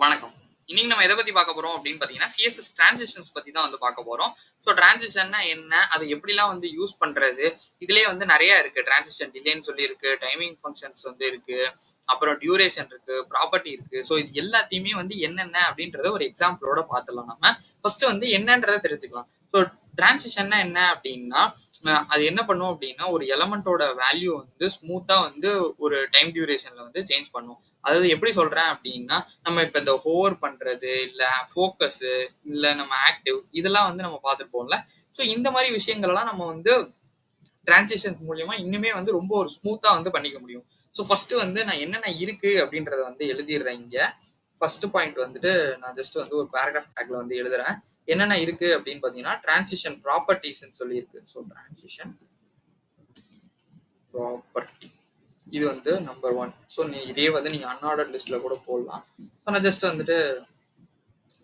வணக்கம். இன்னைக்கு நம்ம எத பத்தி பார்க்க போறோம் அப்படின்னு பார்த்தீங்கன்னா, சிஎஸ்எஸ் டிரான்சிஷன்ஸ் பத்தி தான் வந்து பார்க்க போறோம். ஸோ டிரான்சிஷன்னா என்ன? அத எப்படிலாம் வந்து யூஸ் பண்றது? இதுலயே வந்து நெறைய இருக்கு. டிரான்சிஷன் டிலேன்னு சொல்லி இருக்கு. டைமிங் ஃபங்ஷன்ஸ் வந்து இருக்கு. அப்புறம் டியூரேஷன் இருக்கு. ப்ராப்பர்ட்டி இருக்கு. ஸோ இது எல்லாத்தையுமே வந்து என்னென்ன அப்படின்றத ஒரு எக்ஸாம்பிளோட பார்த்துடலாம் நம்ம. ஃபர்ஸ்ட் வந்து என்னன்றத தெரிஞ்சுக்கலாம். ஸோ டிரான்சிஷன்னா என்ன அப்படின்னா, அது என்ன பண்ணும் அப்படின்னா, ஒரு எலமெண்டோட வேல்யூ வந்து ஸ்மூத்தா வந்து ஒரு டைம் டியூரேஷன்ல வந்து சேஞ்ச் பண்ணும். அதாவது எப்படி சொல்றேன் அப்படின்னா, நம்ம இப்ப இந்த ஹோவர் பண்றது, இல்ல ஃபோக்கஸ், இல்ல நம்ம ஆக்டிவ் இதெல்லாம் வந்து நம்ம பார்த்துருப்போம்ல. ஸோ இந்த மாதிரி விஷயங்கள் எல்லாம் நம்ம வந்து டிரான்சிஷன் மூலியமா இன்னுமே வந்து ரொம்ப ஒரு ஸ்மூத்தா வந்து பண்ணிக்க முடியும். ஸோ ஃபர்ஸ்ட் வந்து நான் என்னென்ன இருக்கு அப்படின்றத வந்து எழுதிடுறேன் இங்க. ஃபர்ஸ்ட் பாயிண்ட் வந்துட்டு நான் ஜஸ்ட் வந்து ஒரு பேராகிராஃப் டேக்ல வந்து எழுதுறேன். என்னென்ன இருக்கு அப்படின்னு பாத்தீங்கன்னா, டிரான்சிஷன் ப்ராப்பர்ட்டிஸ்ன்னு சொல்லி இருக்கு. ஸோ டிரான்சிஷன் ப்ராப்பர்ட்டி இது வந்து நம்பர் ஒன். ஸோ இதே வந்து நீங்க அன்ஆர்டர் லிஸ்ட்ல கூட போடலாம். ஸோ நான் ஜஸ்ட் வந்துட்டு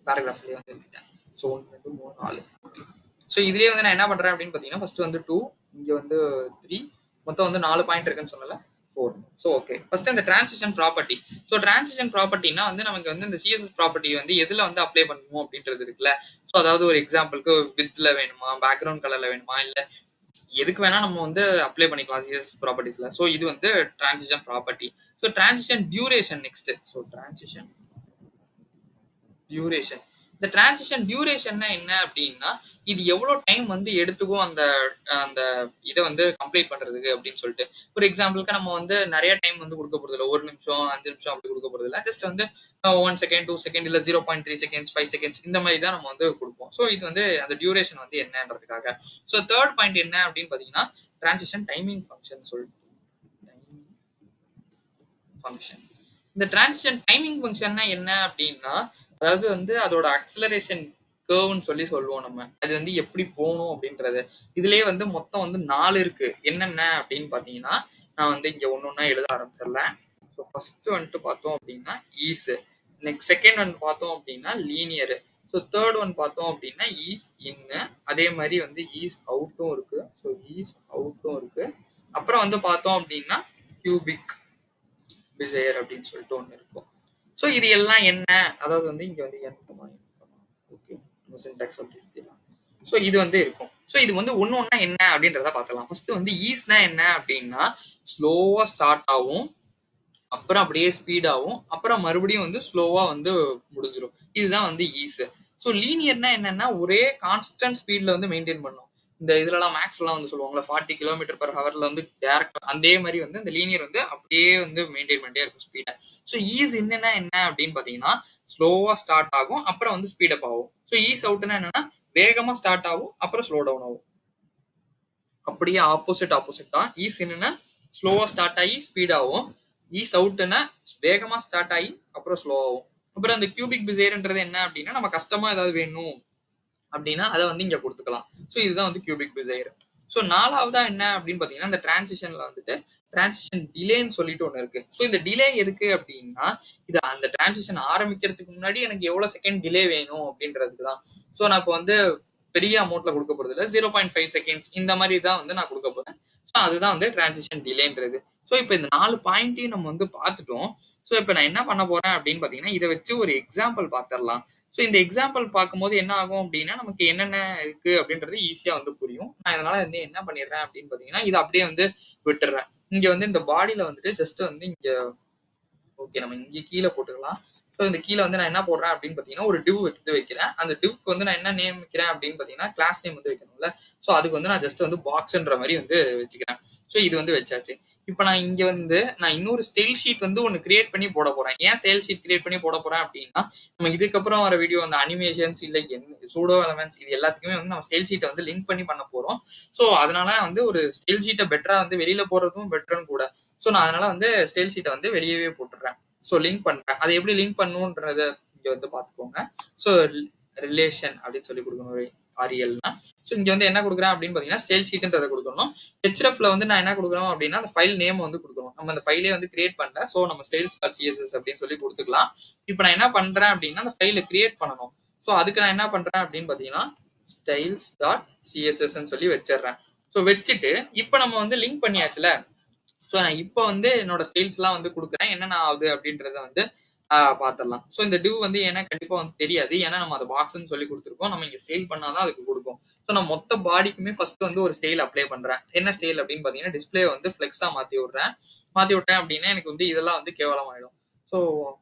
பேராகிராஃப்லேயே வந்து எழுதிட்டேன். So 1 2 3 4 okay. ஸோ இதுலேயே வந்து நான் என்ன பண்றேன் அப்படின்னு பார்த்தீங்கன்னா, ஃபர்ஸ்ட் வந்து 2, இங்க வந்து 3, மொத்தம் வந்து 4 பாயிண்ட் இருக்குன்னு சொன்னல, 4. ஸோ ஓகே, ஃபர்ஸ்ட் இந்த டிரான்சிஷன் ப்ராப்பர்ட்டி. ஸோ டிரான்சிஷன் ப்ராப்பர்ட்டினா வந்து நமக்கு வந்து இந்த சிஎஸ்எஸ் ப்ராப்பர்ட்டி வந்து எதுல வந்து அப்ளை பண்ணணும் அப்படின்றது இருக்குல்ல. ஸோ அதாவது ஒரு எக்ஸாம்பிளுக்கு வித்ல வேணுமா, பேக்ரவுண்ட் கலர்ல வேணுமா, இல்ல எதுக்கு வேணா நம்ம வந்து அப்ளை பண்ணிக்கலாம் சிஎஸ்எஸ் ப்ராப்பர்ட்டிஸ்ல. ஸோ இது வந்து transition property. So transition duration next. So transition duration. இந்த டிரான்சிஷன் டியூரேஷன்னா என்ன அப்படின்னா, இது எவ்வளவு டைம் வந்து எடுத்துக்கும் அந்த அந்த இதை வந்து கம்ப்ளீட் பண்றதுக்கு அப்படின்னு சொல்லிட்டு. ஒரு எக்ஸாம்பிளுக்கு நம்ம வந்து நிறைய டைம் வந்து கொடுக்க போறது இல்லை. 1 நிமிஷம் 5 நிமிஷம் அப்படி கொடுக்க போறது இல்லை. ஜஸ்ட் வந்து 1 செகண்ட் 2 செகண்ட் இல்ல 0.3 செகண்ட்ஸ் 5 செகண்ட்ஸ் இந்த மாதிரி தான் நம்ம வந்து கொடுப்போம். ஸோ இது வந்து அந்த டியூரேஷன் வந்து என்னன்றதுக்காக. ஸோ தேர்ட் பாயிண்ட் என்ன அப்படின்னு பாத்தீங்கன்னா, டிரான்சிஷன் டைமிங் ஃபங்க்ஷன் சொல்லிட்டு. ஃபங்க்ஷன். இந்த டிரான்சிஷன் டைமிங் ஃபங்க்ஷன்னா என்ன அப்படின்னா, அதாவது வந்து அதோட அக்சலரேஷன் கர்வ்னு சொல்லி சொல்லுவோம் நம்ம. அது வந்து எப்படி போகணும் அப்படின்றது. இதுலயே வந்து மொத்தம் வந்து 4 இருக்கு. என்னென்ன அப்படின்னு பாத்தீங்கன்னா, நான் வந்து இங்க ஒன்னொன்னா எழுத ஆரம்பிச்சிடறேன். ஸோ ஃபர்ஸ்ட் வந்துட்டு பார்த்தோம் அப்படின்னா ஈஸ். நெக்ஸ்ட் செகண்ட் ஒன் பார்த்தோம் அப்படின்னா லீனியர். ஸோ தேர்ட் ஒன் பார்த்தோம் அப்படின்னா ஈஸ் இன்னு. அதே மாதிரி வந்து ஈஸ் அவுட்டும் இருக்கு. ஸோ ஈஸ் அவுட்டும் இருக்கு. அப்புறம் வந்து பார்த்தோம் அப்படின்னா கியூபிக் பிசையர் அப்படின்னு சொல்லிட்டு ஒன்று இருக்கும். ஸோ இது எல்லாம் என்ன, அதாவது வந்து இங்க வந்து ஓகே, நம்ம சின்டாக்ஸ் அப்படி எடுத்துக்கலாம். ஸோ இது வந்து இருக்கும். ஸோ இது வந்து ஒன்று ஒன்றா என்ன அப்படின்றத பார்க்கலாம். ஃபர்ஸ்ட் வந்து ஈஸ்னா என்ன அப்படின்னா, ஸ்லோவா ஸ்டார்ட் ஆகும், அப்புறம் அப்படியே ஸ்பீடாகும், அப்புறம் மறுபடியும் வந்து ஸ்லோவா வந்து முடிஞ்சிடும். இதுதான் வந்து ஈஸ். ஸோ லீனியர்னா என்னன்னா, ஒரே கான்ஸ்டன்ட் ஸ்பீட்ல வந்து மெயின்டைன் பண்ணும். இந்த இதுலலாம் மேக்ஸ் எல்லாம் வந்து சொல்லுவாங்கல்ல, 40 km/hல வந்து டேரக்டா அதே மாதிரி வந்து இந்த லீனியர் வந்து அப்படியே வந்து மெயின்டைன் பண்ணிட்டே இருக்கும் ஸ்பீடை. ஸோ ஈஸ் என்னன்னா என்ன அப்படின்னு பாத்தீங்கன்னா, ஸ்லோவா ஸ்டார்ட் ஆகும், அப்புறம் வந்து ஸ்பீடப் ஆகும். ஸோ ஈஸ் அவுட்னா என்னன்னா, வேகமா ஸ்டார்ட் ஆகும், அப்புறம் ஸ்லோ டவுன் ஆகும். அப்படியே ஆப்போசிட் தான். ஈஸ் என்னன்னா ஸ்லோவா ஸ்டார்ட் ஆகி ஸ்பீட் ஆகும். ஈஸ் அவுட்னா வேகமா ஸ்டார்ட் ஆகி அப்புறம் ஸ்லோ ஆகும். அப்புறம் அந்த கியூபிக் பிசையர்ன்றது என்ன அப்படின்னா, நம்ம கஷ்டமா ஏதாவது வேணும் அப்படின்னா அதை வந்து இங்க கொடுத்துக்கலாம். ஸோ இதுதான் வந்து கியூபிக் பிசையர். ஸோ நாலாவதா என்ன அப்படின்னு பாத்தீங்கன்னா, இந்த டிரான்சிஷன்ல வந்துட்டு டிரான்சிஷன் டிலேன்னு சொல்லிட்டு ஒண்ணு இருக்கு. ஸோ இந்த டிலே எதுக்கு அப்படின்னா, இது அந்த டிரான்சிஷன் ஆரம்பிக்கிறதுக்கு முன்னாடி எனக்கு எவ்வளவு செகண்ட் டிலே வேணும் அப்படின்றதுக்கு தான். ஸோ நான் இப்போ வந்து பெரிய அமௌண்ட்ல கொடுக்க போறது இல்லை, 0.5 செகண்ட்ஸ் இந்த மாதிரி தான் வந்து நான் கொடுக்க போறேன். ஸோ அதுதான் வந்து டிரான்சிஷன் டிலேன்றது. ஸோ இப்போ இந்த 4 பாயிண்ட்டையும் நம்ம வந்து பார்த்துட்டோம். ஸோ இப்போ நான் என்ன பண்ண போறேன் அப்படின்னு பாத்தீங்கன்னா, இதை வச்சு ஒரு எக்ஸாம்பிள் பார்த்துடலாம். ஸோ இந்த எக்ஸாம்பிள் பார்க்கும்போது என்ன ஆகும் அப்படின்னா, நமக்கு என்னென்ன இருக்கு அப்படின்றது ஈஸியா வந்து புரியும். நான் இதனால வந்து என்ன பண்ணிடுறேன் அப்படின்னு பாத்தீங்கன்னா, இதை அப்படியே வந்து விட்டுறேன். இங்க வந்து இந்த பாடியில வந்துட்டு ஜஸ்ட் வந்து இங்க ஓகே நம்ம இங்க கீழே போட்டுக்கலாம். ஸோ இந்த கீழே வந்து நான் என்ன போடுறேன் அப்படின்னு பாத்தீங்கன்னா, ஒரு டிவ் எடுத்து வைக்கிறேன். அந்த டிவ்க்கு வந்து நான் என்ன நேம் வைக்கிறேன் அப்படின்னு பாத்தீங்கன்னா, கிளாஸ் நேம் வந்து வைக்கணும்ல. ஸோ அதுக்கு வந்து நான் ஜஸ்ட் வந்து பாக்ஸ்ன்ற மாதிரி வந்து வச்சுக்கிறேன். ஸோ இது வந்து வச்சாச்சு. இப்போ நான் இங்க வந்து நான் இன்னொரு ஸ்டைல் ஷீட் வந்து ஒன்று கிரியேட் பண்ணி போட போறேன். ஏன் ஸ்டைல் ஷீட் கிரியேட் பண்ணி போட போறேன் அப்படின்னா, நம்ம இதுக்கப்புறம் வர வீடியோ அந்த அனிமேஷன்ஸ் இல்ல சூடோ எலமெண்ட்ஸ் இது எல்லாத்துக்குமே வந்து நம்ம ஸ்டைல் ஷீட்டை வந்து லிங்க் பண்ணி பண்ண போறோம். ஸோ அதனால வந்து ஒரு ஸ்டைல் ஷீட்டை பெட்டரா வந்து வெளியில போடுறதும் பெட்டர்னு கூட. ஸோ நான் அதனால வந்து ஸ்டைல் ஷீட்டை வந்து வெளியவே போட்டுறேன். ஸோ லிங்க் பண்றேன். அதை எப்படி லிங்க் பண்ணணுன்றத இங்க வந்து பாத்துக்கோங்க. ஸோ ரிலேஷன் அப்படின்னு சொல்லி கொடுக்கணும், ஆர்எல்னா. ஸோ இங்க வந்து என்ன கொடுக்குறேன் அப்படின்னு பாத்தீங்கன்னா, ஸ்டைல் ஷீட்ன்றதை கொடுக்கணும். ஹெச்எஃப்ல வந்து நான் என்ன கொடுக்கணும் அப்படின்னா, அந்த ஃபைல் நேம் வந்து கொடுக்கணும். நம்ம அந்த ஃபைலே வந்து கிரியேட் பண்ணல. ஸோ நம்ம styles.css அப்படின்னு சொல்லி கொடுத்துக்கலாம். இப்போ நான் என்ன பண்றேன் அப்படின்னா, அந்த ஃபைலை கிரியேட் பண்ணணும். ஸோ அதுக்கு நான் என்ன பண்றேன் அப்படின்னு பாத்தீங்கன்னா, styles.css சொல்லி வச்சிடுறேன். ஸோ வச்சுட்டு இப்போ நம்ம வந்து லிங்க் பண்ணியாச்சுல. ஸோ நான் இப்போ வந்து என்னோட ஸ்டைல்ஸ் எல்லாம் வந்து கொடுக்குறேன். என்னென்ன ஆகுது அப்படின்றத வந்து பாத்துரலாம். ஸோ இந்த டிவ் வந்து ஏன்னா கண்டிப்பா வந்து தெரியாது. ஏன்னா நம்ம அத பாக்ஸ்ன்னு சொல்லி குடுத்துருக்கோம். நம்ம இங்க ஸ்டைல் பண்ணா தான் அதுக்கு குடுக்கும். ஸோ நான் மொத்த பாடிக்குமே ஃபர்ஸ்ட் வந்து ஒரு ஸ்டைல் அப்ளை பண்றேன். என்ன ஸ்டைல் அப்படின்னு பார்த்தீங்கன்னா, டிஸ்ப்ளே வந்து ஃப்ளெக்ஸா மாத்தி விடுறேன். மாத்தி விட்டேன் அப்படின்னா, எனக்கு வந்து இதெல்லாம் வந்து கேவலமாயிடும். ஸோ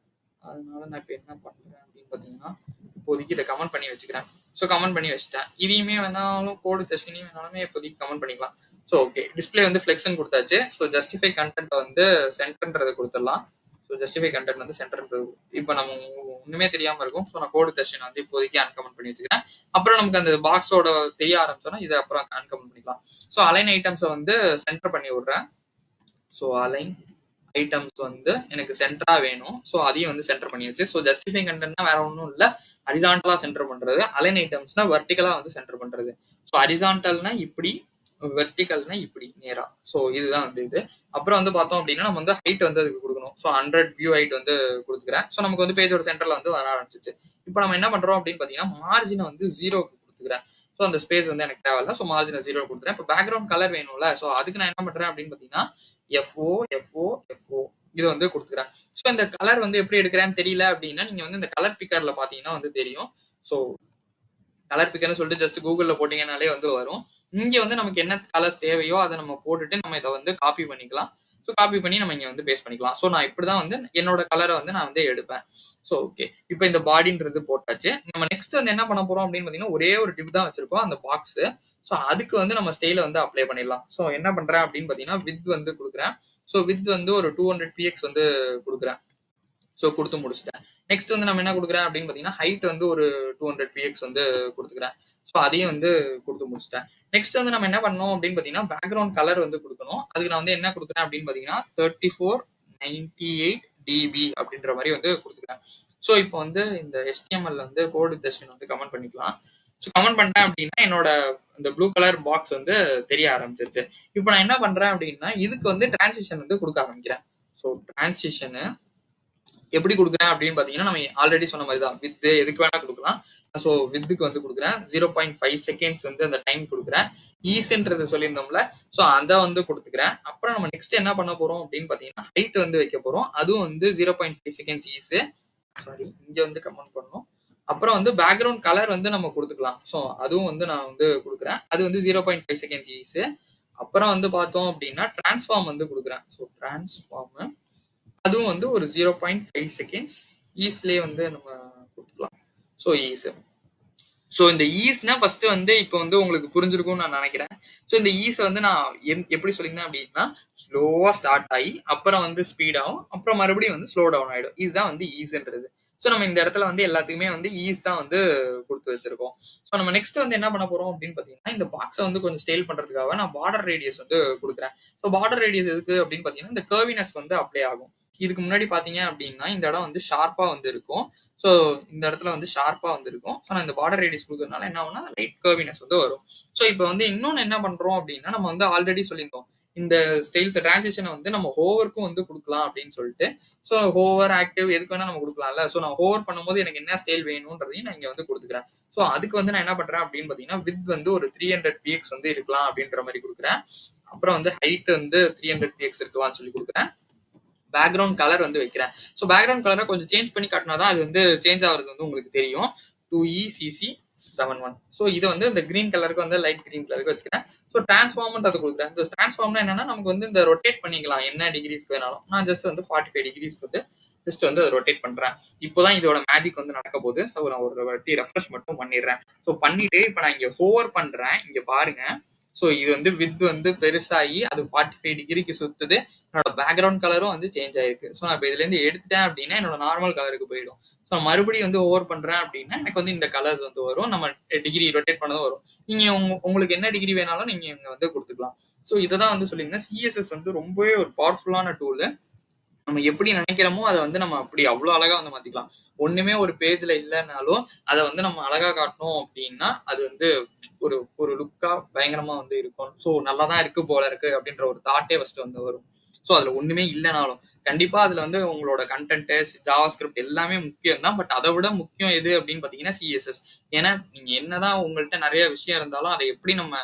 அதனால நான் இப்ப என்ன பண்றேன் அப்படின்னு பார்த்தீங்கன்னா, இப்போதைக்கு இத கமெண்ட் பண்ணி வச்சுக்கிறேன். ஸோ கமெண்ட் பண்ணி வச்சுட்டேன். இதையுமே வேணாலும் கோடு டெஸ்டினி வேணாலுமே இப்போதைக்கு கமெண்ட் பண்ணிக்கலாம். So okay. டிஸ்ப்ளே வந்து ஃப்ளெக்ஸ்ன்னு குடுத்தாச்சு. ஸோ ஜஸ்டிஃபை கன்டென்ட் வந்து சென்டர்ன்றத குடுத்துடலாம். ஸோ ஜஸ்டிஃபை கன்டென்ட் வந்து சென்டர்ன்றது இப்போ நம்ம ஒண்ணுமே தெரியாம இருக்கும். ஸோ நான் கோடு டெஸ்டின் வந்து இப்போதைக்கு அன்கமெண்ட் பண்ணி வச்சுக்கிறேன். அப்புறம் நமக்கு அந்த பாக்ஸோட தெரிய ஆரம்பிச்சோம்னா இதை அப்புறம் அன்கமெண்ட் பண்ணிக்கலாம். ஸோ அலைன் ஐட்டம்ஸை வந்து சென்டர் பண்ணி விடுறேன். ஸோ அலைன் ஐட்டம்ஸ் வந்து எனக்கு சென்டரா வேணும். ஸோ அதையும் வந்து சென்டர் பண்ணியாச்சு. ஸோ ஜஸ்டிஃபை கண்டென்ட்னா வேற ஒன்றும் இல்லை, ஹரிசான்டலா சென்டர் பண்றது. அலைன் ஐட்டம்ஸ்னா வெர்டிகலா வந்து சென்டர் பண்றது. ஸோ ஹரிசான்டல்னா இப்படி, வெர்டிகல்னா இப்படி நேரா. ஸோ இதுதான் வந்து இது. அப்புறம் வந்து பார்த்தோம் அப்படின்னா நம்ம வந்து ஹைட் வந்து அதுக்கு கொடுக்கணும். ஸோ 100 வியூ ஹைட் வந்து கொடுத்துக்கிறேன். ஸோ நமக்கு வந்து பேஜோட சென்டர்ல வந்து வர ஆரம்பிச்சிச்சு. இப்போ நம்ம என்ன பண்றோம் அப்படின்னு பார்த்தீங்கன்னா மார்ஜினை வந்து 0க்கு கொடுத்துக்கிறேன். ஸோ அந்த ஸ்பேஸ் வந்து எனக்கு தேவையில்ல. ஸோ மார்ஜினை 0 கொடுத்துறேன். இப்போ பேக்ரவுண்ட் கலர் வேணும்ல. ஸோ அதுக்கு நான் என்ன பண்றேன் அப்படின்னு பார்த்தீங்கன்னா FO இது வந்து கொடுத்துக்கிறேன். ஸோ இந்த கலர் வந்து எப்படி எடுக்கிறேன்னு தெரியல அப்படின்னா நீங்க வந்து இந்த கலர் பிக்கர்ல பாத்தீங்கன்னா வந்து தெரியும். ஸோ கலர் பிக்கர்னு சொல்லிட்டு ஜஸ்ட் கூகுள்ல போட்டீங்கன்னாலே வந்து வரும். இங்க வந்து நமக்கு என்ன கலர்ஸ் தேவையோ அதை நம்ம போட்டுட்டு நம்ம இதை வந்து காப்பி பண்ணிக்கலாம். ஸோ காப்பி பண்ணி நம்ம இங்க வந்து பேஸ்ட் பண்ணிக்கலாம். ஸோ நான் இப்படிதான் வந்து என்னோட கலரை வந்து நான் வந்து எடுப்பேன். So okay. இப்போ இந்த பாடின்றது போட்டாச்சு. நம்ம நெக்ஸ்ட் வந்து என்ன பண்ண போறோம் அப்படின்னு பாத்தீங்கன்னா ஒரே ஒரு டிப் தான் வச்சிருக்கோம் அந்த பாக்ஸ். ஸோ அதுக்கு வந்து நம்ம ஸ்டைல வந்து அப்ளை பண்ணிடலாம். ஸோ என்ன பண்றேன் அப்படின்னு பாத்தீங்கன்னா வித் வந்து கொடுக்குறேன். ஸோ வித் வந்து ஒரு 200 px வந்து கொடுக்குறேன். ஸோ கொடுத்து முடிச்சிட்டேன். நெக்ஸ்ட் வந்து நம்ம என்ன கொடுக்குறேன் அப்படின்னு பார்த்தீங்கன்னா ஹைட் வந்து ஒரு 200 px வந்து கொடுத்துக்கிறேன். ஸோ அதையும் வந்து கொடுத்து முடிச்சிட்டேன். நெக்ஸ்ட் வந்து நம்ம என்ன பண்ணோம் அப்படின்னு பார்த்தீங்கன்னா பேக்ரவுண்ட் கலர் வந்து கொடுக்கணும். அதுக்கு நான் வந்து என்ன கொடுக்குறேன் அப்படின்னு பார்த்தீங்கன்னா 3498 dB அப்படின்ற மாதிரி வந்து கொடுத்துக்கிறேன். ஸோ இப்போ வந்து இந்த HTML வந்து கோடு டெஸ்டின் வந்து கமெண்ட் பண்ணிக்கலாம். ஸோ கமெண்ட் பண்ணிட்டேன் அப்படின்னா என்னோட இந்த ப்ளூ கலர் பாக்ஸ் வந்து தெரிய ஆரம்பிச்சிருச்சு. இப்போ நான் என்ன பண்றேன் அப்படின்னா இதுக்கு வந்து டிரான்சிஷன் வந்து கொடுக்க ஆரம்பிக்கிறேன். ஸோ டிரான்சிஷனு எப்படி கொடுக்குறேன் அப்படின்னு பாத்தீங்கன்னா நம்ம ஆல்ரெடி சொன்ன மாதிரி தான் வித் எதுக்கு வேணா கொடுக்கலாம். ஸோ வித்துக்கு வந்து கொடுக்குறேன் 0.5 செகண்ட்ஸ் வந்து அந்த டைம் கொடுக்குறேன். ஈஸ்ன்றது சொல்லியிருந்தோம்ல. ஸோ அதை வந்து கொடுத்துக்கிறேன். அப்புறம் நம்ம நெக்ஸ்ட் என்ன பண்ண போறோம் அப்படின்னு பாத்தீங்கன்னா ஹைட் வந்து வைக்க போறோம். அதுவும் வந்து 0.5 செகண்ட்ஸ் ஈஸு. சாரி இங்க வந்து கமெண்ட் பண்ணணும். அப்புறம் வந்து பேக்ரவுண்ட் கலர் வந்து நம்ம கொடுத்துக்கலாம். ஸோ அதுவும் வந்து நான் வந்து கொடுக்குறேன். அது வந்து 0.5 செகண்ட்ஸ் ஈஸு. அப்புறம் வந்து பார்த்தோம் அப்படின்னா டிரான்ஸ்ஃபார்ம் வந்து கொடுக்குறேன். ஸோ டிரான்ஸ்ஃபார்ம் அதுவும் வந்து ஒரு 0.5 செகண்ட்ஸ் ஈஸ்லேயே வந்து நம்ம கொடுத்துக்கலாம். So is. ஸோ இந்த ஈஸ்னா ஃபர்ஸ்ட் வந்து இப்போ வந்து உங்களுக்கு புரிஞ்சிருக்கும்னு நான் நினைக்கிறேன். ஸோ இந்த ஈஸை வந்து நான் எப்படி சொல்லியிருந்தேன் அப்படின்னா ஸ்லோவா ஸ்டார்ட் ஆகி அப்புறம் வந்து ஸ்பீட் ஆகும், அப்புறம் மறுபடியும் வந்து ஸ்லோ டவுன் ஆயிடும். இதுதான் வந்து ஈஸ்ன்றது. ஸோ நம்ம இந்த இடத்துல வந்து எல்லாத்துக்குமே வந்து ஈஸ் தான் வந்து கொடுத்து வச்சிருக்கோம். ஸோ நம்ம நெக்ஸ்ட் வந்து என்ன பண்ண போறோம் அப்படின்னு பாத்தீங்கன்னா இந்த பாக்ஸை வந்து கொஞ்சம் ஸ்டைல் பண்றதுக்காக நான் பார்டர் ரேடியஸ் வந்து கொடுக்குறேன். ஸோ பார்டர் ரேடியஸ் எதுக்கு அப்படின்னு பாத்தீங்கன்னா இந்த கர்வினஸ் வந்து அப்ளை ஆகும். இதுக்கு முன்னாடி பாத்தீங்க அப்படின்னா இந்த இடம் வந்து ஷார்ப்பா வந்து இருக்கும். ஸோ இந்த இடத்துல வந்து ஷார்ப்பா வந்து இருக்கும். ஸோ நான் இந்த பார்டர் ரேடியஸ் கொடுக்கறதுனால என்ன ஆகும்னா லைட் கர்வினஸ் வந்து வரும். ஸோ இப்போ வந்து இன்னொன்னு என்ன பண்றோம் அப்படின்னா நம்ம வந்து ஆல்ரெடி சொல்லியிருந்தோம் இந்த ஸ்டைல்ஸ் டிரான்சிஷனை வந்து நம்ம ஹோவருக்கும் வந்து கொடுக்கலாம் அப்படின்னு சொல்லிட்டு. ஸோ ஹோவர் ஆக்டிவ் எதுக்கு வேணா நம்ம கொடுக்கலாம்ல. ஸோ நான் ஹோவர் பண்ணும்போது எனக்கு என்ன ஸ்டைல் வேணும்ன்றதையும் நான் இங்க வந்து கொடுத்துக்கிறேன். ஸோ அதுக்கு வந்து நான் என்ன பண்றேன் அப்படின்னு பாத்தீங்கன்னா வித் வந்து ஒரு 300 px வந்து இருக்கலாம் அப்படின்ற மாதிரி கொடுக்குறேன். அப்புறம் வந்து ஹைட் வந்து 300 px இருக்கலாம்னு சொல்லி கொடுக்குறேன். பேக்ரவுண்ட் கலர் வந்து வைக்கிறேன். ஸோ பேக்ரவுண்ட் கலரை கொஞ்சம் சேஞ்ச் பண்ணி காட்டினாதான் அது வந்து சேஞ்ச் ஆகுறது வந்து உங்களுக்கு தெரியும். 2ECC71. ஸோ இது வந்து இந்த கிரீன் கலருக்கு வந்து லைட் கிரீன் கலருக்கு வச்சுக்கிறேன். ஸோ டிரான்ஸ்ஃபார்ம் அதை கொடுக்குறேன். இந்த டிரான்ஸ்ஃபார்ம்னா என்னன்னா நமக்கு வந்து இந்த ரொட்டேட் பண்ணிக்கலாம் என்ன டிகிரிஸ்க்கு வேணாலும். நான் ஜஸ்ட் வந்து 45 டிகிரிஸ்க்கு வந்து ஜஸ்ட் வந்து அதை ரொட்டேட் பண்றேன். இப்போதான் இதோட மேஜிக் வந்து நடக்க போகுது. ஸோ நான் ஒரு வாட்டி ரெஃப்ரெஷ் மட்டும் பண்ணிடுறேன். ஸோ பண்ணிட்டு இப்போ நான் இங்க ஹோவர் பண்றேன். இங்க பாருங்க. ஸோ இது வந்து வித் வந்து பெருசாகி அது 45 டிகிரிக்கு சுத்துது. என்னோட பேக்ரவுண்ட் கலரும் வந்து சேஞ்ச் ஆயிருக்கு. ஸோ நான் இப்போ இதுல இருந்து எடுத்துட்டேன் அப்படின்னா என்னோட நார்மல் கலருக்கு போயிடும். ஸோ மறுபடியும் வந்து ஓவர் பண்றேன் அப்படின்னா எனக்கு வந்து இந்த கலர்ஸ் வந்து வரும். நம்ம டிகிரி ரொட்டேட் பண்ணதும் வரும். நீங்க உங்களுக்கு என்ன டிகிரி வேணாலும் நீங்க இங்க வந்து கொடுத்துக்கலாம். ஸோ இதை தான் வந்து சொல்லியிருந்தேன். சிஎஸ்எஸ் வந்து ரொம்பவே ஒரு பவர்ஃபுல்லான டூல். நம்ம எப்படி நினைக்கிறோமோ அதை வந்து நம்ம அப்படி அவ்வளோ அழகா வந்து மாத்திக்கலாம். ஒண்ணுமே ஒரு பேஜ்ல இல்லைன்னாலும் அதை வந்து நம்ம அழகா காட்டணும் அப்படின்னா அது வந்து ஒரு ஒரு லுக்கா பயங்கரமா வந்து இருக்கும். ஸோ நல்லாதான் இருக்கு போல இருக்கு அப்படின்ற ஒரு தாட்டே ஃபர்ஸ்ட் வந்து வரும். ஸோ அதுல ஒண்ணுமே இல்லைனாலும் கண்டிப்பா அதுல வந்து உங்களோட கண்டென்ட் ஜாவா ஸ்கிரிப்ட் எல்லாமே முக்கியம் தான். பட் அதை விட முக்கியம் எது அப்படின்னு பாத்தீங்கன்னா சிஎஸ்எஸ். ஏன்னா நீங்க என்னதான் உங்கள்கிட்ட நிறைய விஷயம் இருந்தாலும் அதை எப்படி நம்ம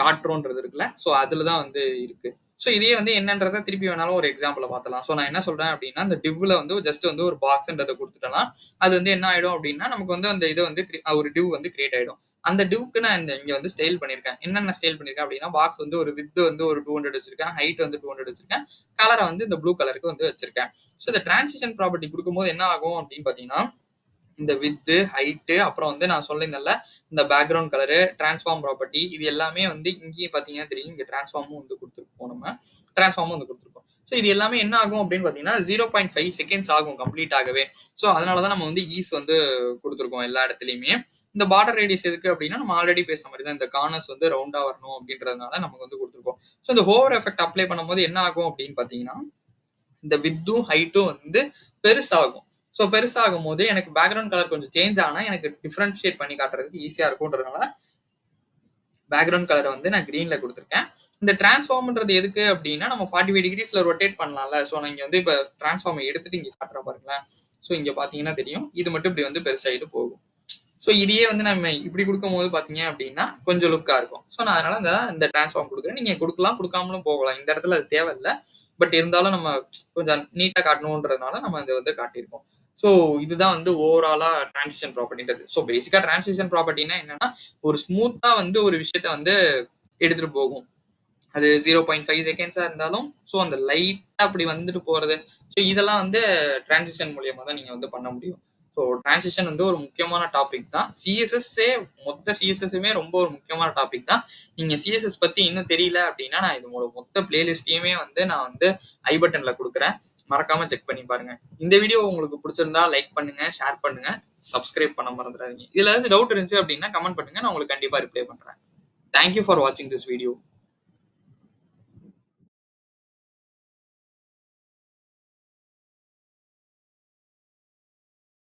காட்டுறோன்றது இருக்குல்ல. ஸோ அதுலதான் வந்து இருக்கு. ஸோ இதே வந்து என்னன்றதை திருப்பி வேணாலும் ஒரு எக்ஸாம்பிள் பார்த்தலாம். ஸோ நான் என்ன சொல்றேன் அப்படின்னா, இந்த டிவ்ல வந்து ஜஸ்ட் வந்து ஒரு பாக்ஸ்ன்றதை கொடுத்துட்டோம்னா, அது வந்து என்ன ஆயிடும் அப்படின்னா, நமக்கு வந்து அந்த இது வந்து ஒரு டிவ் வந்து கிரியேட் ஆயிடும். அந்த டிவ்க்கு நான் இங்க வந்து ஸ்டைல் பண்ணியிருக்கேன். என்னென்ன ஸ்டைல் பண்ணியிருக்கேன் அப்படின்னா, பாக்ஸ் வந்து ஒரு வித் வந்து ஒரு 200 வச்சிருக்கேன், ஹைட் வந்து 200 வச்சிருக்கேன், கலரை வந்து இந்த ப்ளூ கலருக்கு வந்து வச்சிருக்கேன். ஸோ இந்த டிரான்சிஷன் ப்ராப்பர்ட்டி கொடுக்கும்போது என்ன ஆகும் அப்படின்னு பார்த்தீங்கன்னா, இந்த வித்து ஹைட்டு அப்புறம் வந்து நான் சொல்லியிருந்தேன்ல இந்த பேக்ரவுண்ட் கலரு டிரான்ஸ்ஃபார்ம் ப்ராப்பர்ட்டி இது எல்லாமே வந்து இங்கேயும் பார்த்தீங்கன்னா தெரியும். இங்கே டிரான்ஸ்ஃபார்மும் வந்து கொடுத்துருப்போம். நம்ம டிரான்ஸ்ஃபார்மும் வந்து கொடுத்துருப்போம். ஸோ இது எல்லாமே என்ன ஆகும் அப்படின்னு பார்த்தீங்கன்னா 0.5 செகண்ட்ஸ் ஆகும் கம்ப்ளீட் ஆகவே. ஸோ அதனால தான் நம்ம வந்து ஈஸ் வந்து கொடுத்துருக்கோம் எல்லா இடத்துலையுமே. இந்த பார்டர் ரேடியஸ் எதுக்கு அப்படின்னா நம்ம ஆல்ரெடி பேசுற மாதிரி தான் இந்த கார்னர்ஸ் வந்து ரவுண்டா வரணும் அப்படின்றதுனால நமக்கு வந்து கொடுத்துருக்கோம். ஸோ இந்த ஹோவர் எஃபெக்ட் அப்ளை பண்ணும்போது என்ன ஆகும் அப்படின்னு பார்த்தீங்கன்னா இந்த வித்தும் ஹைட்டும் வந்து பெருசாகும். ஸோ பெருசாகும் போது எனக்கு பேக்ரவுண்ட் கலர் கொஞ்சம் சேஞ்ச் ஆனா எனக்கு டிஃபரன்ஷியேட் பண்ணி காட்டுறதுக்கு ஈஸியா இருக்கும்ன்றதுனால பேக்ரவுண்ட் கலரை வந்து நான் கிரீன்ல கொடுத்துருக்கேன். இந்த டிரான்ஸ்ஃபார்ம்ன்றது எதுக்கு அப்படின்னா நம்ம 45 டிகிரிஸ்ல ரொட்டேட் பண்ணலாம்ல. ஸோ நான் இங்க வந்து இப்போ டிரான்ஸ்ஃபார்ம் எடுத்துட்டு இங்க காட்டுற பாருங்களேன். ஸோ இங்க பாத்தீங்கன்னா தெரியும் இது மட்டும் இப்படி வந்து பெருசாயிட்டு போகும். ஸோ இதையே வந்து நம்ம இப்படி கொடுக்கும்போது பாத்தீங்க அப்படின்னா கொஞ்சம் லுக்கா இருக்கும். ஸோ நான் அதனால இந்த டிரான்ஸ்ஃபார்ம் கொடுக்குறேன். நீங்க கொடுக்கலாம் கொடுக்காமலும் போகலாம். இந்த இடத்துல அது தேவையில்லை. பட் இருந்தாலும் நம்ம கொஞ்சம் நீட்டா காட்டணுன்றதுனால நம்ம இதை வந்து காட்டியிருக்கோம். ஸோ இதுதான் வந்து ஓவராலா டிரான்சிஷன் ப்ராப்பர்ட்டின்றது. ஸோ பேசிக்கா டிரான்சிஷன் ப்ராப்பர்ட்டினா என்னன்னா ஒரு ஸ்மூத்தா வந்து ஒரு விஷயத்த வந்து எடுத்துட்டு போகும். அது 0.5 செகண்ட்ஸா இருந்தாலும் ஸோ அந்த லைட்டா அப்படி வந்துட்டு போறது. ஸோ இதெல்லாம் வந்து டிரான்சிஷன் மூலியமா தான் நீங்க வந்து பண்ண முடியும். ஸோ டிரான்சிஷன் வந்து ஒரு முக்கியமான டாபிக் தான். சிஎஸ்எஸ்ஸே மொத்த சிஎஸ்எஸ்ஸுமே ரொம்ப ஒரு முக்கியமான டாபிக் தான். நீங்க சிஎஸ்எஸ் பத்தி இன்னும் தெரியல அப்படின்னா நான் இது மொத்த பிளேலிஸ்டையுமே வந்து நான் வந்து ஐ பட்டன்ல கொடுக்குறேன். மறக்காம செக் பண்ணி பாருங்க. இந்த வீடியோ உங்களுக்கு பிடிச்சிருந்தா லைக் பண்ணுங்க, ஷேர் பண்ணுங்க, சப்ஸ்கிரைப் பண்ண மறந்துடாதீங்க. இதுல ஏதாச்சும் டவுட் இருந்துச்சு அப்படின்னா கமெண்ட் பண்ணுங்க. நான் உங்களுக்கு கண்டிப்பா ரிப்ளை பண்றேன். தேங்க்யூ ஃபார் வாட்சிங் திஸ் வீடியோ.